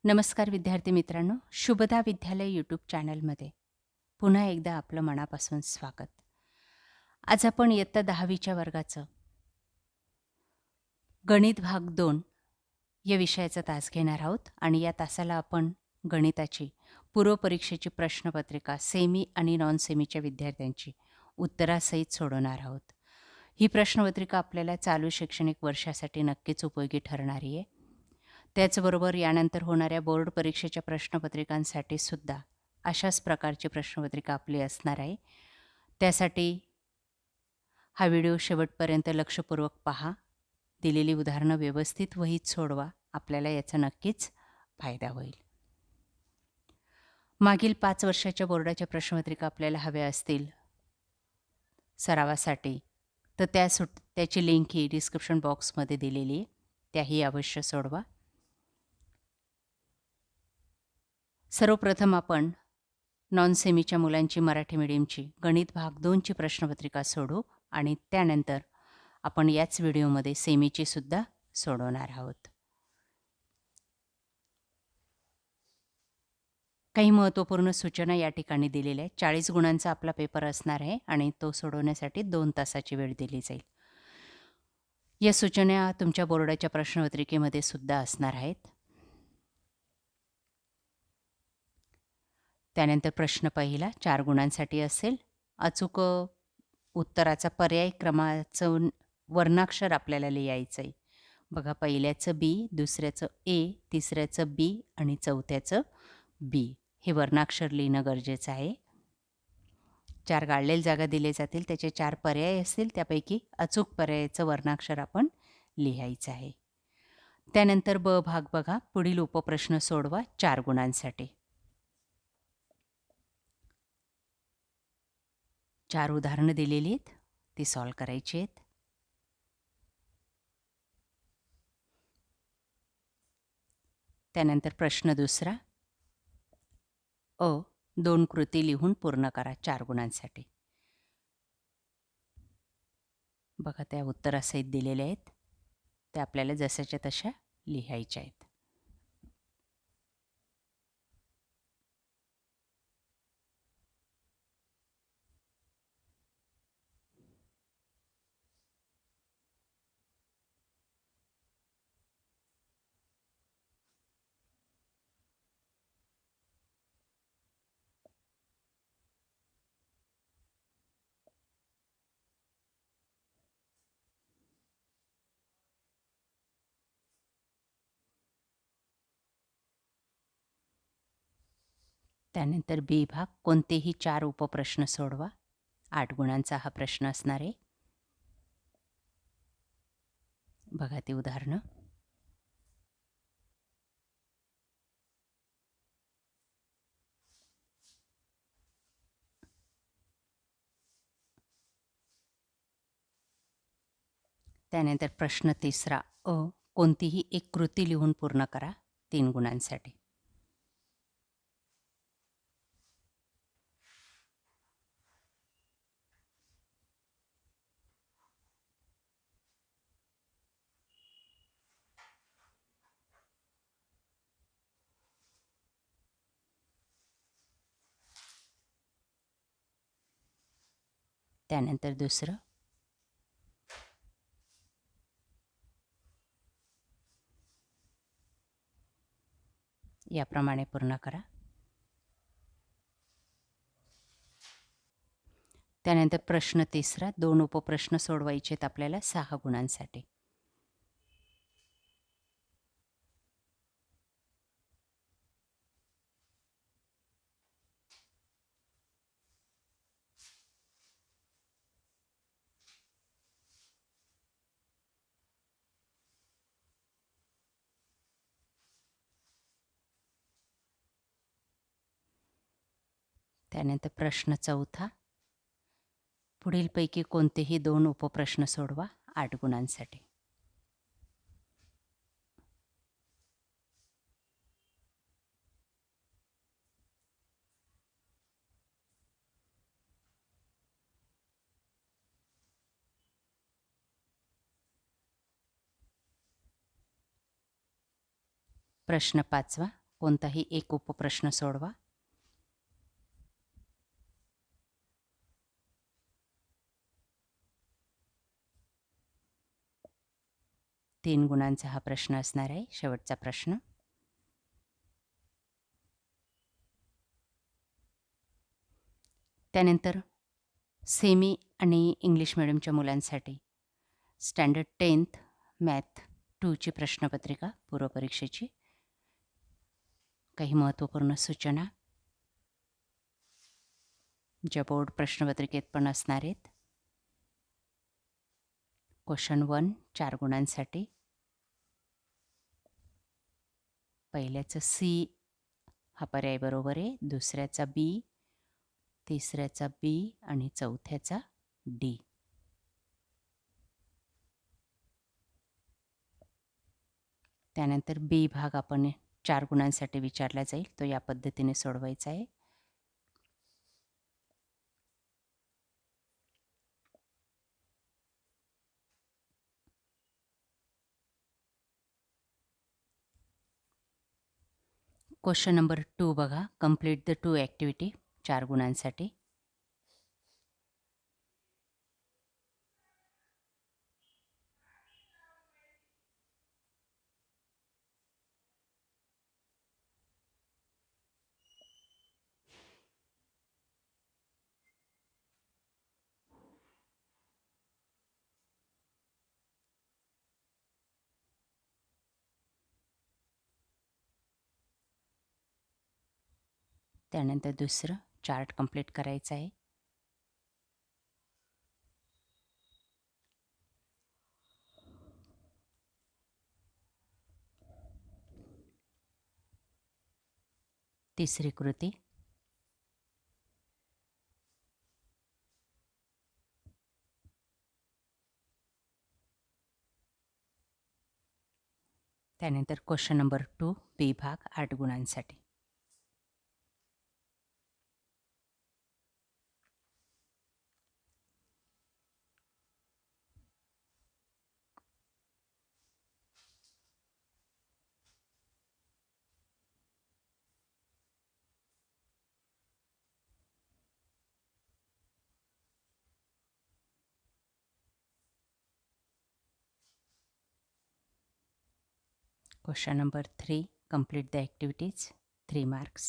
नमस्कार विद्यार्थी मित्रांनो, शुभदा विद्यालय यूट्यूब चॅनलमध्ये पुन्हा एकदा आपलं मनापासून स्वागत. आज आपण इयत्ता 10वीच्या वर्गाचं गणित भाग 2 या विषयाचा तास घेणार आहोत आणि या तासाला आपण गणिताची पूर्वपरीक्षेची प्रश्नपत्रिका सेमी आणि नॉन सेमीच्या विद्यार्थ्यांची उत्तरासहित सोडवणार आहोत. ही प्रश्नपत्रिका आपल्याला चालू शैक्षणिक वर्षासाठी नक्कीच उपयोगी ठरणारी आहे. त्याचबरोबर यानंतर होणाऱ्या बोर्ड परीक्षेच्या प्रश्नपत्रिकांसाठी सुद्धा अशाच प्रकारची प्रश्नपत्रिका आपली असणार आहे. त्यासाठी हा व्हिडिओ शेवटपर्यंत लक्षपूर्वक पहा. दिलेली उदाहरणं व्यवस्थित वहीत सोडवा. आपल्याला याचा नक्कीच फायदा होईल. मागील 5 वर्षाच्या बोर्डाच्या प्रश्नपत्रिका आपल्याला हव्या असतील सरावासाठी तर त्याची लिंक ही डिस्क्रिप्शन बॉक्समध्ये दिलेली आहे. त्याही अवश्य सोडवा. सर्वप्रथम आपण नॉन सेमीच्या मुलांची मराठी मीडियमची गणित भाग 2ची प्रश्नपत्रिका सोडवू आणि त्यानंतर आपण याच व्हिडिओमध्ये सेमीची सुद्धा सोडवणार आहोत. काही महत्त्वपूर्ण सूचना या ठिकाणी दिलेल्या आहेत. 40 गुणांचा आपला पेपर असणार आहे आणि तो सोडवण्यासाठी 2 तासाची वेळ दिली जाईल. या सूचना तुमच्या बोर्डाच्या प्रश्नपत्रिकेमध्ये सुद्धा असणार आहेत. त्यानंतर प्रश्न पहिला 4 गुणांसाठी असेल. अचूक उत्तराचा पर्याय क्रमाचं वर्णाक्षर आपल्याला लिहायचं आहे. बघा, पहिल्याचं बी, दुसऱ्याचं ए, तिसऱ्याचं बी आणि चौथ्याचं बी हे वर्णाक्षर लिहिणं गरजेचं आहे. 4 गाळलेल्या जागा दिले जातील, त्याचे 4 पर्याय असतील, त्यापैकी अचूक पर्यायाचं वर्णाक्षर आपण लिहायचं आहे. त्यानंतर ब भाग बघा, पुढील उपप्रश्न सोडवा 4 गुणांसाठी. 4 उदाहरणं दिलेली आहेत, ती सॉल्व करायची आहेत. त्यानंतर प्रश्न दुसरा अ 2 कृती लिहून पूर्ण करा 4 गुणांसाठी. बघा, त्या उत्तरासहित दिलेल्या आहेत, त्या आपल्याला जशाच्या तशा लिहायच्या आहेत. त्यानंतर बी भाग, कोणतेही 4 उपप्रश्न सोडवा. 8 गुणांचा हा प्रश्न असणार आहे. बघा ती उदाहरणं. त्यानंतर प्रश्न तिसरा अ कोणतीही एक कृती लिहून पूर्ण करा 3 गुणांसाठी. त्यानंतर दुसरं याप्रमाणे पूर्ण करा. त्यानंतर प्रश्न तिसरा 2 उपप्रश्न सोडवायचे आहेत आपल्याला 6 गुणांसाठी. त्यानंतर प्रश्न चौथा, पुढीलपैकी कोणतेही 2 उपप्रश्न सोडवा 8 गुणांसाठी. प्रश्न 5वा, कोणताही एक उपप्रश्न सोडवा. तीन गुणांचा हा प्रश्न असणार आहे, शेवटचा प्रश्न. त्यानंतर सेमी आणि इंग्लिश मिडियमच्या मुलांसाठी स्टँडर्ड 10th मॅथ 2ची प्रश्नपत्रिका पूर्वपरीक्षेची. काही महत्त्वपूर्ण सूचना ज्या बोर्ड प्रश्नपत्रिकेत पण असणार आहेत. क्वेश्चन 1 4 गुणांसाठी. पहिल्याचं सी हा पर्याय बरोबर आहे, दुसऱ्याचा बी, तिसऱ्याचा बी आणि चौथ्याचा डी. त्यानंतर बी भाग आपण 4 गुणांसाठी विचारला जाईल, तो या पद्धतीने सोडवायचा आहे. क्वेश्चन नंबर 2 बघा, कंप्लीट द 2 ॲक्टिव्हिटी 4 गुणांसाठी. त्यानंतर दुसरं चार्ट कंप्लीट करायचं आहे. तिसरी कृती. त्यानंतर क्वेश्चन नंबर 2 बी भाग 8 गुणांसाठी. Question number 3 complete the activities 3 marks.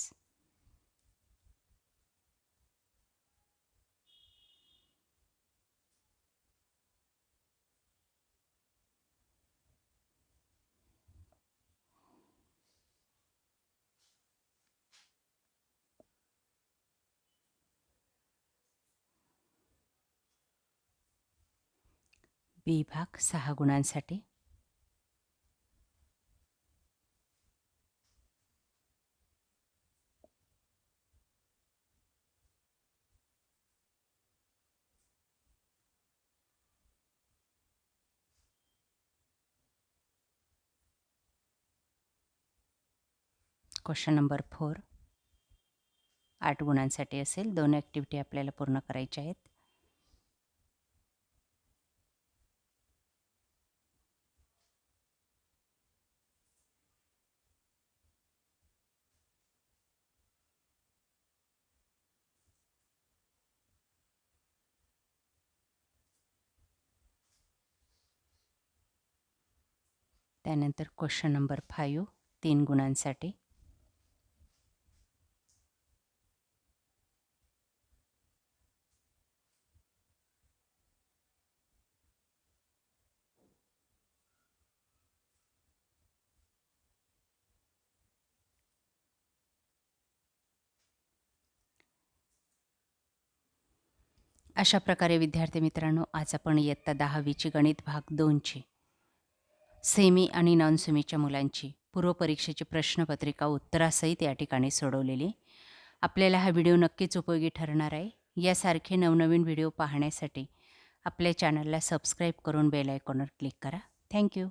B भाग 6 गुणांसाठी. क्वेश्चन नंबर 4 8 गुणांसाठी असेल. 2 ॲक्टिव्हिटी आपल्याला पूर्ण करायच्या आहेत. त्यानंतर क्वेश्चन नंबर 5 3 गुणांसाठी. अशा प्रकारे विद्यार्थी मित्रांनो, आज आपण इयत्ता 10वीची गणित भाग 2ची सेमी आणि नॉन सेमीच्या मुलांची पूर्वपरीक्षेची प्रश्नपत्रिका उत्तरासहित या ठिकाणी सोडवलेली. आपल्याला हा व्हिडिओ नक्कीच उपयोगी ठरणार आहे. यासारखे नवनवीन व्हिडिओ पाहण्यासाठी आपल्या चॅनलला सबस्क्राईब करून बेल आयकॉनवर क्लिक करा. थँक्यू.